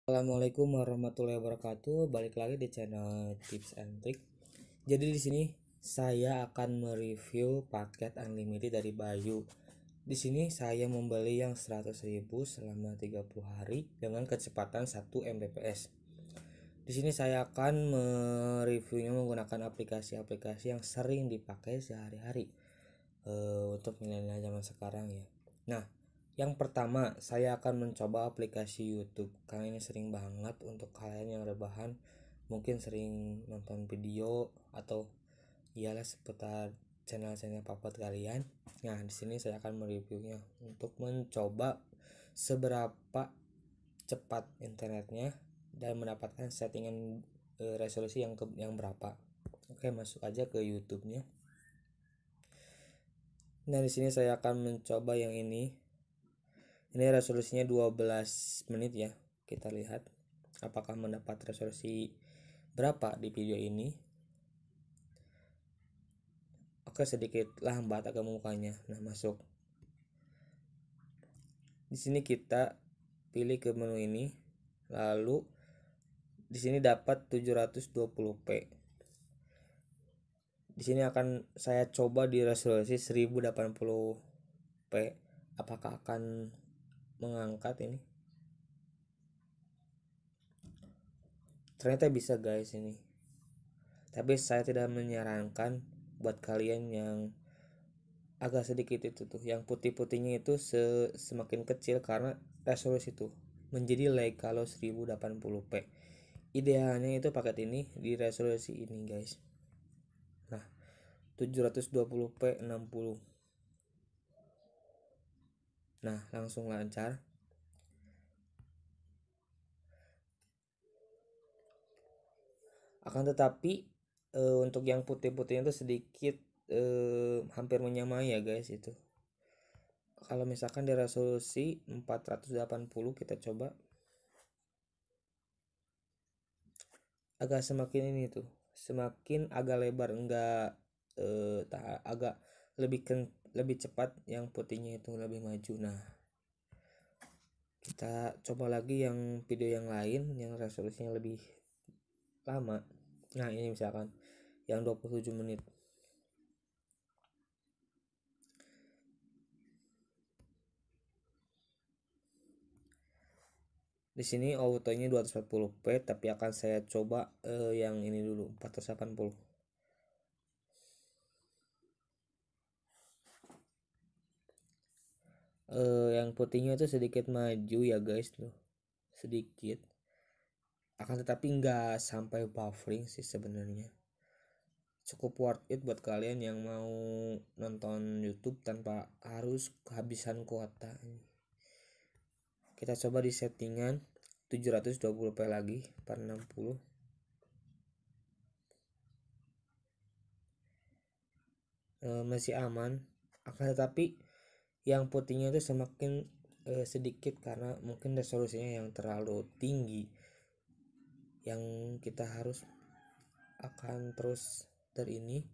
Assalamualaikum warahmatullahi wabarakatuh. Balik lagi di channel Tips and Trick. Jadi di sini saya akan mereview paket unlimited dari Bayu. Di sini saya membeli yang 100.000 selama 30 hari dengan kecepatan 1 Mbps. Di sini saya akan mereviewnya menggunakan aplikasi-aplikasi yang sering dipakai sehari-hari untuk milenial zaman sekarang ya. Nah, yang pertama, saya akan mencoba aplikasi YouTube karena ini sering banget untuk kalian yang rebahan, mungkin sering nonton video atau ialah seputar channel-channel favorit kalian. Nah, di sini saya akan mereviewnya untuk mencoba seberapa cepat internetnya dan mendapatkan settingan resolusi yang berapa. Oke, masuk aja ke YouTube-nya. Nah, di sini saya akan mencoba yang ini. Ini resolusinya 12 menit ya. Kita lihat apakah mendapat resolusi berapa di video ini. Oke, sedikit lambat agak mukanya. Nah, masuk. Di sini kita pilih ke menu ini. Lalu di sini dapat 720p. Di sini akan saya coba di resolusi 1080p. Apakah akan mengangkat ini? Ternyata bisa guys ini. Tapi saya tidak menyarankan buat kalian yang agak sedikit itu tuh, yang putih-putihnya itu semakin kecil karena resolusi itu menjadi lag kalau 1080p. Idealnya itu paket ini di resolusi ini guys. Nah, 720p 60. Nah, langsung lancar. Akan tetapi untuk yang putih-putihnya itu sedikit hampir menyamai ya guys itu. Kalau misalkan di resolusi 480 kita coba, agak semakin ini tuh, semakin agak lebar, enggak agak lebih cepat, yang putihnya itu lebih maju. Nah, kita coba lagi yang video yang lain yang resolusinya lebih lama. Nah, ini misalkan yang 27 menit. Di sini autonya 240p, tapi akan saya coba yang ini dulu 480. Yang putihnya itu sedikit maju ya guys tuh, sedikit. Akan tetapi nggak sampai buffering sih sebenarnya. Cukup worth it buat kalian yang mau nonton YouTube tanpa harus kehabisan kuota. Kita coba di settingan 720p lagi per 60. Masih aman. Akan tetapi yang putihnya itu semakin sedikit karena mungkin resolusinya yang terlalu tinggi, yang kita harus akan terus ini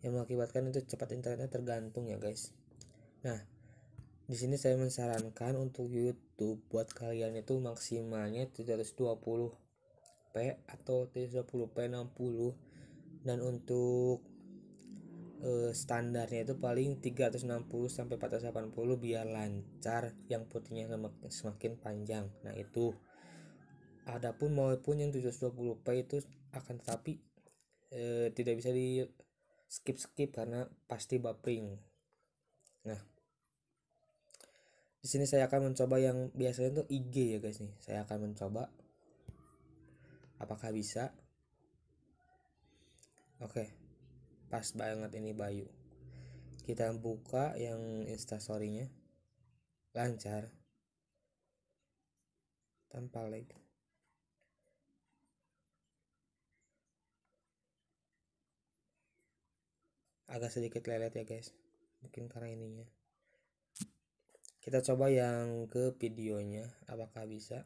yang mengakibatkan itu cepat internetnya tergantung ya guys. Nah, di sini saya menyarankan untuk YouTube buat kalian itu maksimalnya 720p atau 720p 60, dan untuk standarnya itu paling 360 sampai 480 biar lancar, yang putihnya semakin panjang. Nah, itu adapun maupun yang 720p itu akan tetapi tidak bisa di skip karena pasti buffering. Nah, di sini saya akan mencoba yang biasanya tuh IG ya guys nih. Saya akan mencoba apakah bisa. Oke, pas banget ini Bayu. Kita buka yang instastorynya, lancar tanpa lag. Agak sedikit lelet ya guys, mungkin karena ininya. Kita coba yang ke videonya, apakah bisa.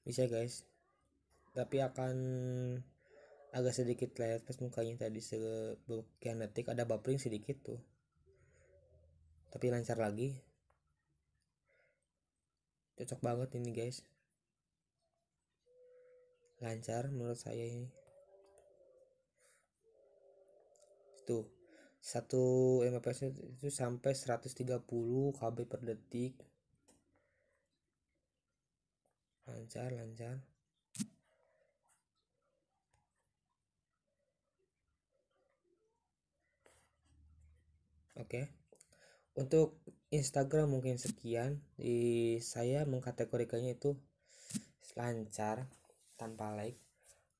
Bisa guys, tapi akan agak sedikit layar pas mukanya tadi sekian detik ada buffering sedikit tuh, tapi lancar lagi. Cocok banget ini guys, lancar menurut saya ini. Tuh 1 Mbps itu sampai 130 KB per detik, lancar. Oke, untuk Instagram mungkin sekian. Saya mengkategorikannya itu lancar tanpa lag.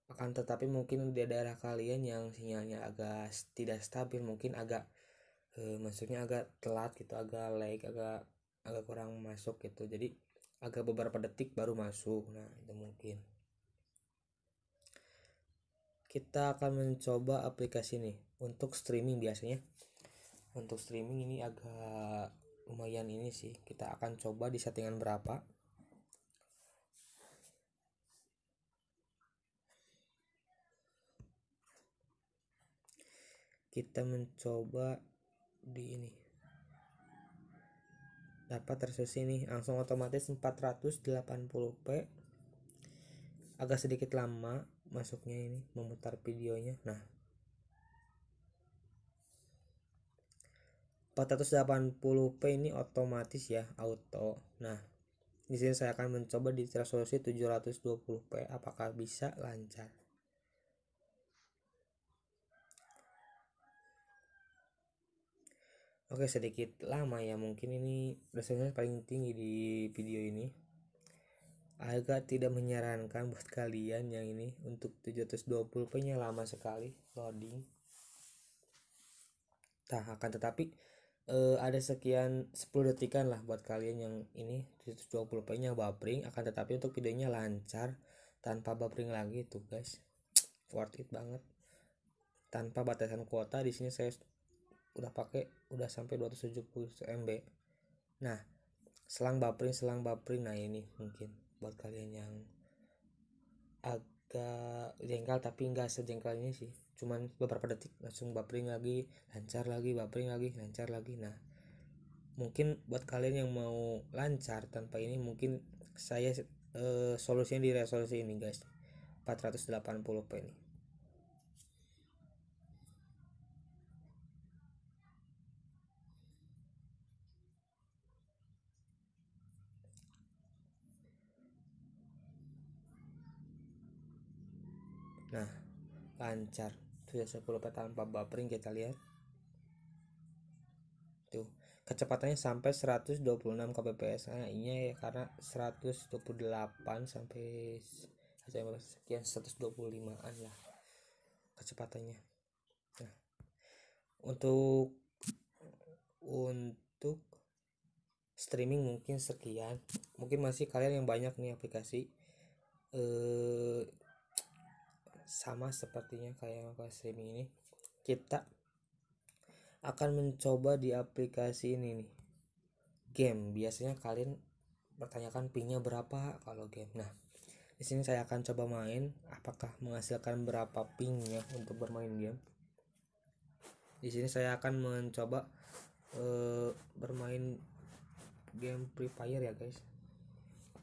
Akan tetapi mungkin di daerah kalian yang sinyalnya agak tidak stabil, mungkin agak maksudnya agak telat gitu, agak lag, agak kurang masuk gitu, jadi agak beberapa detik baru masuk. Nah itu mungkin kita akan mencoba aplikasi ini untuk streaming. Biasanya untuk streaming ini agak lumayan ini sih, kita akan coba di settingan berapa. Kita mencoba di ini, dapat resolusi ini langsung otomatis 480p. agak sedikit lama masuknya ini memutar videonya. Nah 480p ini otomatis ya, auto. Nah di sini saya akan mencoba di resolusi 720p, apakah bisa lancar. Oke, sedikit lama ya, mungkin ini resolusinya paling tinggi di video ini. Agak tidak menyarankan buat kalian yang ini, untuk 720p nya lama sekali loading. Nah akan tetapi ada sekian 10 detikan lah buat kalian yang ini 720p nya buffering, akan tetapi untuk videonya lancar tanpa buffering lagi tuh guys. Worth it banget, tanpa batasan kuota. Di sini saya udah sampai 270 MB. Nah selang buffering, nah ini mungkin buat kalian yang agak jengkel, tapi nggak sejengkel ini sih, cuman beberapa detik langsung buffering lagi, lancar lagi, buffering lagi, lancar lagi. Nah mungkin buat kalian yang mau lancar tanpa ini, mungkin saya solusinya di resolusi ini guys, 480p ini. Nah lancar, sudah 10p tanpa buffering. Kita lihat tuh kecepatannya sampai 126 kbps. Nah ini ya karena 128 sampai sekian 125an lah kecepatannya. Nah untuk streaming mungkin sekian. Mungkin masih kalian yang banyak nih aplikasi sama sepertinya kayak streaming ini. Kita akan mencoba di aplikasi ini nih, game. Biasanya kalian bertanyakan pingnya berapa kalau game. Nah di sini saya akan coba main, apakah menghasilkan berapa pingnya untuk bermain game. Di sini saya akan mencoba bermain game Free Fire ya guys,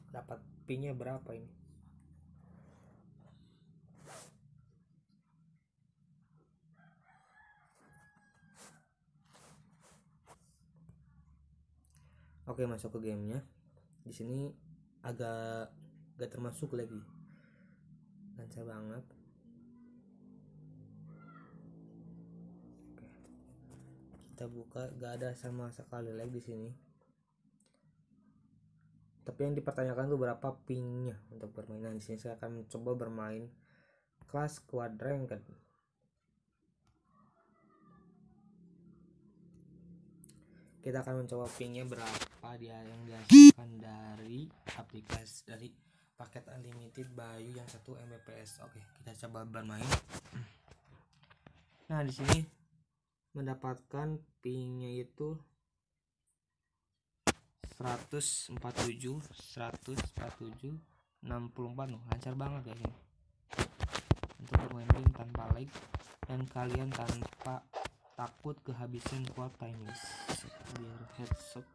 dapat pingnya berapa ini. Oke, masuk ke gamenya. Di sini agak gak termasuk lagi, lancar banget. Oke, kita buka, gak ada sama sekali lag di sini. Tapi yang dipertanyakan tuh berapa pingnya untuk permainan. Di sini saya akan mencoba bermain kelas squad ranked. Kita akan mencoba pingnya berapa dia yang dihasilkan dari aplikasi, dari paket unlimited Bayu yang 1 Mbps. Oke, kita coba bermain. Nah di sini mendapatkan pingnya itu 147 64 loh, lancar banget ya ini. Untuk bermain game tanpa lag dan kalian tanpa takut kehabisan kuota ini. Biar headshot.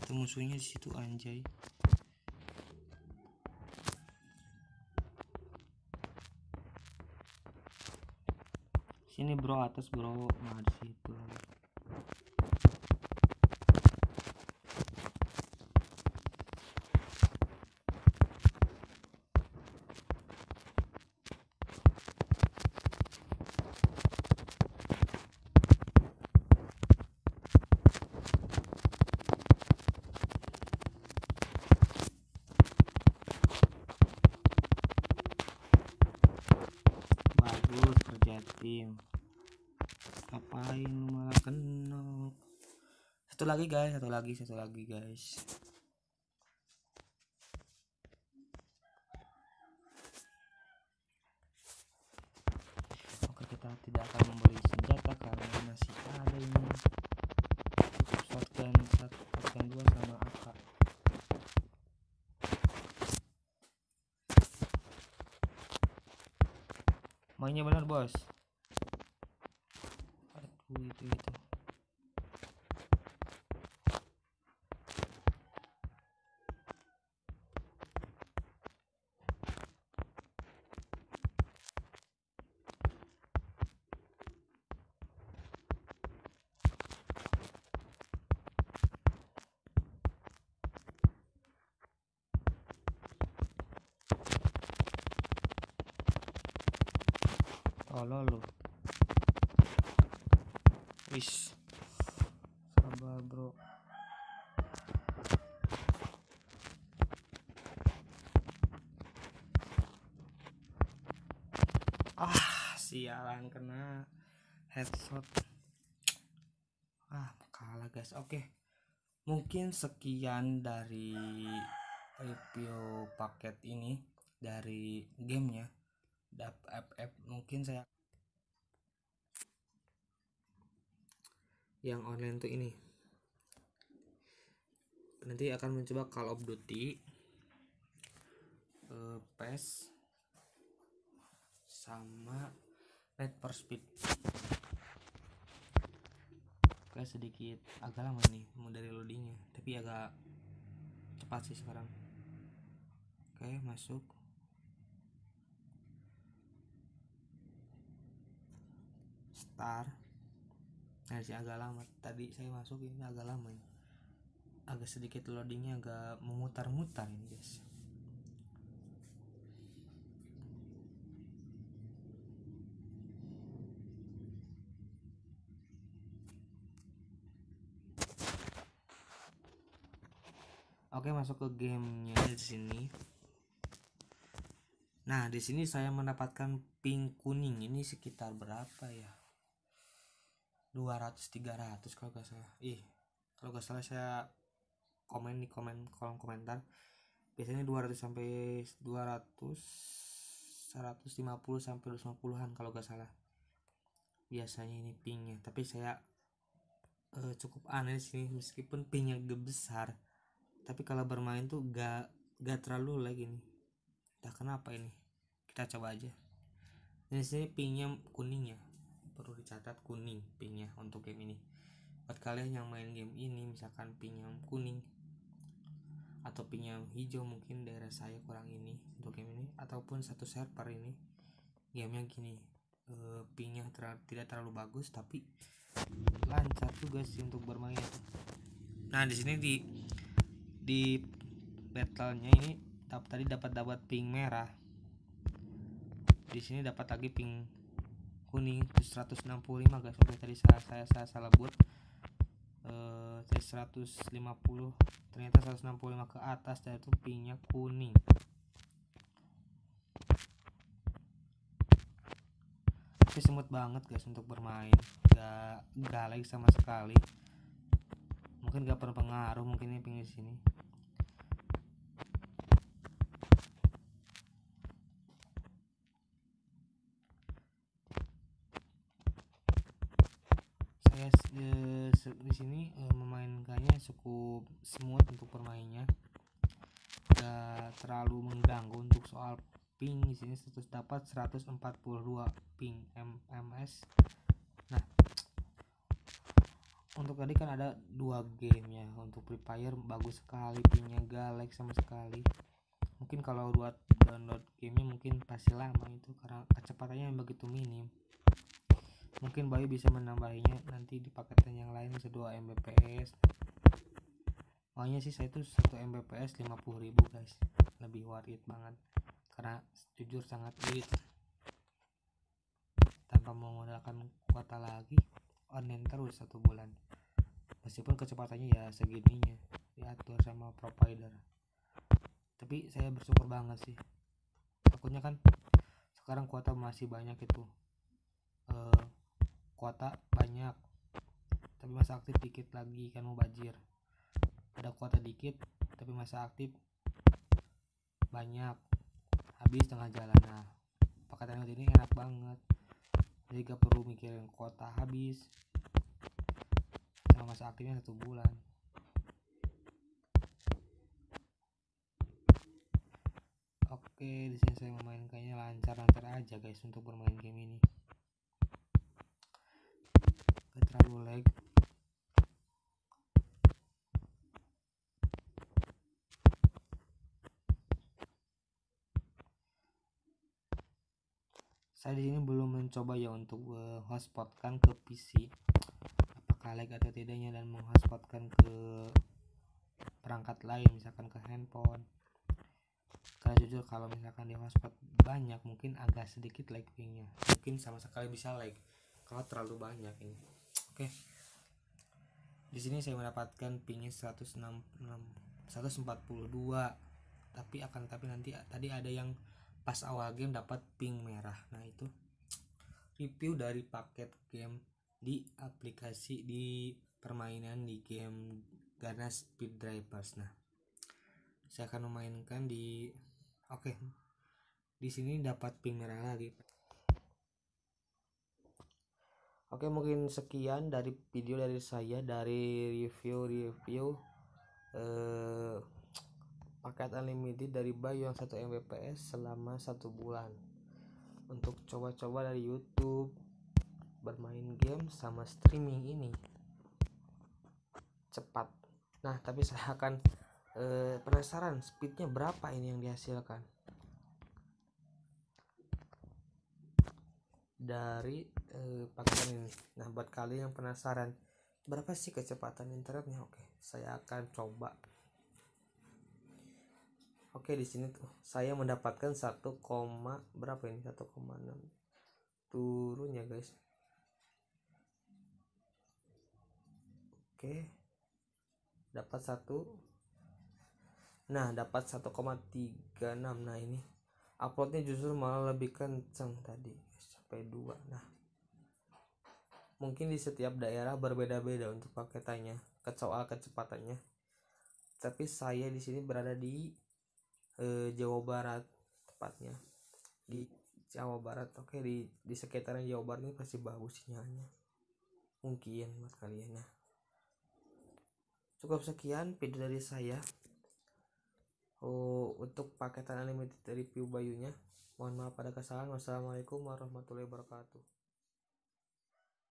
Itu musuhnya di situ, anjay. Sini bro, atas bro. Nah di situ. Bagus kerja tim. Ngapain lu malah kenok? Satu lagi guys. Oke, kita tidak akan membeli senjata karena masih ada ini. Shotgun 1, shotgun 2 sama AK. Mainnya benar bos. Aduh itu. Tolol lu. Wis. Sabar bro. Sialan kena headshot. Kalah guys. Oke. Mungkin sekian dari review paket ini dari gamenya DAP-FF. Mungkin saya yang online tuh ini nanti akan mencoba Call of Duty, PES sama Need for Speed. Oke, sedikit agak lama nih mau dari loadingnya, tapi agak cepat sih sekarang. Oke, masuk. Start. Nah sih agak lama, tadi saya masuk ini agak lama ini. Agak sedikit loadingnya agak memutar-mutar ini guys. Oke, masuk ke gamenya di sini. Nah, di sini saya mendapatkan pink kuning. Ini sekitar berapa ya? 200-300 kalau gak salah. Kalau gak salah saya komen di kolom komentar. Biasanya 200 sampai 200, 150 sampai 250-an kalau gak salah. Biasanya ini pinknya, tapi saya cukup aneh sih, meskipun pinknya gede besar, tapi kalau bermain tuh gak terlalu lagi nih. Entah kenapa ini. Kita coba aja. Ini sini pinknya kuning ya. Perlu dicatat kuning pinknya untuk game ini. Buat kalian yang main game ini misalkan pinknya kuning atau pinknya hijau, mungkin daerah saya kurang ini untuk game ini, ataupun satu server ini gamenya gini, pinknya tidak terlalu bagus tapi lancar juga sih untuk bermain. Nah di sini di battlenya ini tadi dapat pink merah, di sini dapat lagi pink kuning 165 guys. Oke, tadi saya salah buat dari 150, ternyata 165 ke atas dan itu pinknya kuning. Tapi semut banget guys untuk bermain, gak lag sama sekali. Mungkin gak berpengaruh, mungkin ini pink di sini. Saya di sini memainkannya cukup smooth untuk bermainnya, gak terlalu mengganggu. Untuk soal ping di sini dapat 142 ping ms. Nah, untuk tadi kan ada 2 game ya. Untuk Free Fire bagus sekali, pingnya gak lag sama sekali. Mungkin kalau buat download gamenya mungkin pasti lama itu karena kecepatannya yang begitu minim. Mungkin Bayu bisa menambahinya nanti di paketan yang lain, bisa 2 Mbps. Maunya sih saya tuh 1 Mbps 50.000 guys, lebih worth it banget karena jujur sangat irit tanpa memodalkan kuota lagi, online terus 1 bulan. Meskipun kecepatannya ya segininya diatur sama provider, tapi saya bersyukur banget sih. Takutnya kan sekarang kuota masih banyak itu, kuota banyak tapi masa aktif dikit lagi kan, mau bajir. Ada kuota dikit tapi masa aktif banyak, habis tengah jalan. Nah, paket ini enak banget, jadi gak perlu mikirin kuota habis sama masa aktifnya 1 bulan. Oke, di sini saya memainkannya lancar-lancar aja guys untuk bermain game ini, gak terlalu lag. Saya di sini belum mencoba ya untuk hotspotkan ke PC, apakah lag atau tidaknya, dan menghotspotkan ke perangkat lain, misalkan ke handphone. Karena jujur kalau misalkan di hotspot banyak mungkin agak sedikit lag pingnya, mungkin sama sekali bisa lag kalau terlalu banyak ini. Oke, di sini saya mendapatkan pingnya 142, tapi nanti tadi ada yang pas awal game dapat ping merah. Nah, itu review dari paket game di aplikasi di permainan di game Ganas Speed Drivers. Nah, saya akan memainkan di di sini dapat ping merah lagi. Oke, mungkin sekian dari video dari saya, dari review paket unlimited dari Bayu yang 1 Mbps selama 1 bulan untuk coba-coba dari YouTube, bermain game sama streaming ini cepat. Nah, tapi saya akan penasaran speednya berapa ini yang dihasilkan dari paketan ini. Nah, buat kalian yang penasaran berapa sih kecepatan internetnya, oke, saya akan coba. Oke, di sini tuh saya mendapatkan 1, berapa ini, 1,6 turun ya guys. Oke, dapat 1. Nah, dapat 1,36. Nah, ini uploadnya justru malah lebih kencang tadi sampai 2. Nah, mungkin di setiap daerah berbeda-beda untuk paketannya, soal kecepatannya. Tapi saya di sini berada di Jawa Barat, tepatnya di Jawa Barat. Oke, di sekitaran Jawa Barat ini pasti bagus sinyalnya, mungkin buat kalian. Nah, cukup sekian video dari saya untuk paketan unlimited review Bayunya. Mohon maaf pada kesalahan. Wassalamualaikum warahmatullahi wabarakatuh.